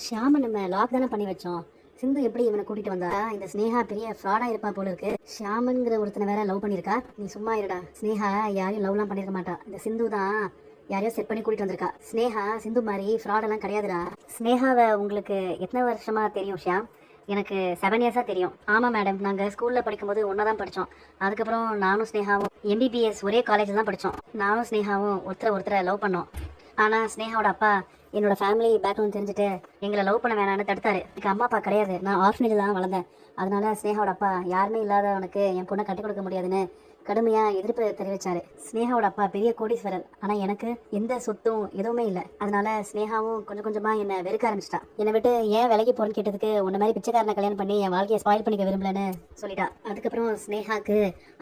ஷியாம நம்ம லாக் தானே பண்ணி வச்சோம். சிந்து எப்படி இவனை கூட்டிட்டு வந்தா? இந்த ஸ்னேகா பெரிய ஃப்ராடா இருப்பா போல இருக்கு. ஷியாமன்கிற ஒருத்தனை வேற லவ் பண்ணிருக்கா. நீ சும்மா இருடா. ஸ்னேகா யாரையும் லவ்லாம் பண்ணிருக்க மாட்டா. இந்த சிந்து தான் யாரையோ செட் பண்ணி கூட்டிட்டு வந்திருக்கா. ஸ்னேகா சிந்து மாதிரி ஃப்ராடெல்லாம் கிடையாதுடா. ஸ்னேகாவை உங்களுக்கு எத்தனை வருஷமா தெரியும் ஷியாம்? எனக்கு 7 இயர்ஸாக தெரியும். ஆமாம் மேடம், நாங்கள் ஸ்கூலில் படிக்கும்போது ஒன்றா தான் படித்தோம். அதுக்கப்புறம் நானும் ஸ்னேகாவும் எம்பிபிஎஸ் ஒரே காலேஜில் தான் படித்தோம். நானும் ஸ்னேகாவும் ஒருத்தரை லவ் பண்ணோம். ஆனால் ஸ்னேகாவோட அப்பா என்னோட ஃபேமிலி பேக்ரவுண்ட் தெரிஞ்சுட்டு எங்களை லவ் பண்ண வேணான்னு தடுத்தாரு. எனக்கு அம்மா அப்பா கிடையாது, நான் ஆர்ஃபனேஜில் தான் வளர்ந்தேன். அதனால ஸ்னேகாவோட அப்பா யாருமே இல்லாதவனுக்கு என் பொண்ணை கட்டி கொடுக்க முடியாதுன்னு கடுமையாக எதிர்ப்பு தெரிவிச்சாரு. ஸ்னேகாவோட அப்பா பெரிய கோடீஸ்வரர், ஆனால் எனக்கு எந்த சொத்தும் எதுவுமே இல்லை. அதனால ஸ்னேகாவும் கொஞ்சம் கொஞ்சமாக என்னை வெறுக்க ஆரம்பிச்சிட்டா. என்னை விட்டு ஏன் விலைக்கு போறேன்னு கேட்டதுக்கு உன்ன மாதிரி பிச்சைக்காரனை கல்யாணம் பண்ணி என் வாழ்க்கையை ஸ்பாயில் பண்ணிக்க விரும்பலன்னு சொல்லிட்டா. அதுக்கப்புறம் ஸ்னேகாக்கு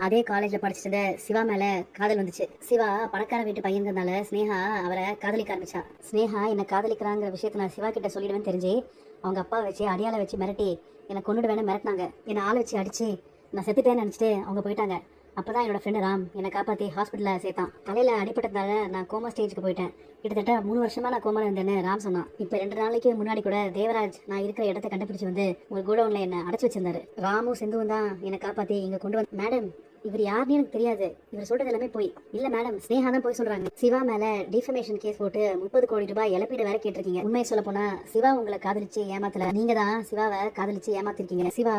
அதே காலேஜில் படிச்சுட்டு இருந்த சிவா மேலே காதல் வந்துச்சு. சிவா பணக்கார வீட்டு பையங்கிறதுனால ஸ்னேகா அவரை காதலிக்க ஆரம்பிச்சா. ஸ்னேகா என்னை காதலிக்கிறாங்கிற விஷயத்தை நான் சிவா கிட்ட சொல்லிடுவேன்னு தெரிஞ்சு அவங்க அப்பா வச்சு அடியால வச்சு மிரட்டி என்னை கொண்டுடுவேன்னு மிரட்டினாங்க. என்னை ஆள் வச்சு அடிச்சு நான் செத்துட்டேன்னு நினச்சிட்டு அவங்க போயிட்டாங்க. அப்போதான் என்னோட ஃப்ரெண்டு ராம் என்னை காப்பாற்றி ஹாஸ்பிட்டலில் சேர்த்தான். தலையில் அடிப்பட்டதால நான் கோமா ஸ்டேஜுக்கு போயிட்டேன். கிட்டத்தட்ட 3 வருஷமா நான் கோமாவில் இருந்தேன்னு ராம் சொன்னான். இப்போ 2 நாளைக்கு முன்னாடி கூட தேவராஜ் நான் இருக்கிற இடத்த கண்டுபிடிச்சு வந்து ஒரு கோடவுனில் என்னை அடைச்சி வச்சிருந்தாரு. ராமும் சிந்துவும் தான் என்னை காப்பாற்றி இங்கே கொண்டு வந்து. மேடம், இவர் யாருன்னு எனக்கு தெரியாது. இவர் சொல்றது எல்லாமே போய். இல்ல மேடம், ஸ்னேகா தான் போய் சொல்றாங்க. சிவா மேல டிஃபமேஷன் கேஸ் போட்டு 30 கோடி ரூபாய் இழப்பீடு வேற கேட்டிருக்கீங்க. உண்மையை சொல்ல போனா சிவா உங்களை காதலிச்சு ஏமாத்தல, நீங்க தான் சிவாவை காதலிச்சு ஏமாத்திருக்கீங்க. சிவா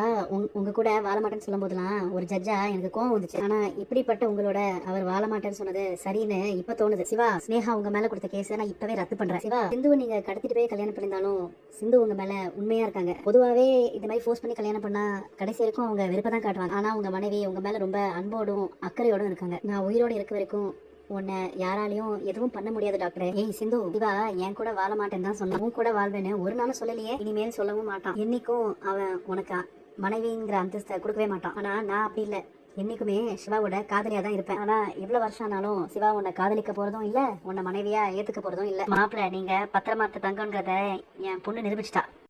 உங்க கூட வாழ மாட்டேன்னு சொல்லும் போதெல்லாம் ஒரு ஜட்ஜா எனக்கு கோவம் வந்துச்சு. ஆனா இப்படிப்பட்ட உங்களோட அவர் வாழ மாட்டேன்னு சொன்னது சரின்னு இப்ப தோணுது. சிவா, ஸ்னேகா உங்க மேல கொடுத்த கேஸை நான் இப்பவே ரத்து பண்றேன். சிவா, சிந்துவை நீங்க கடத்திட்டு போய் கல்யாணம் பண்ணியிருந்தாலும் சிந்து உங்க மேல உண்மையா இருக்காங்க. பொதுவாவே இந்த மாதிரி ஃபோர்ஸ் பண்ணி கல்யாணம் பண்ணா கடைசி வரைக்கும் அவங்க விருப்பம் காட்டுவாங்க. ஆனா உங்க மனைவி உங்க மேல ரொம்ப அன்போடும் அக்கறையோடும் இருக்காங்க. நான் உயிரோடு இருக்க வரைக்கும் உன்னை யாராலையும் எதுவும் பண்ண முடியாது டாக்டர். ஏய் சிந்து, சிவா என் கூட வாழ மாட்டேன்னு தான் சொன்னான். உன் கூட வாழ்வேன்னு ஒரு நாளும் சொல்லலையே, இனிமேல் சொல்லவும் மாட்டான். என்னைக்கும் அவன் உனக்கு மனைவிங்கிற அந்தஸ்தை கொடுக்கவே மாட்டான். ஆனா நான் அப்படி இல்லை, என்னைக்குமே சிவாவோட காதலியா தான் இருப்பேன். ஆனா எவ்வளவு வருஷம் ஆனாலும் சிவா உன்னை காதலிக்க போறதும் இல்ல, உன்னை மனைவியா ஏத்துக்க போறதும் இல்ல. மாப்பிள்ள, நீங்க பத்திரமாத்த தங்கன்றத என் பொண்ணு நிரூபிச்சிட்டா.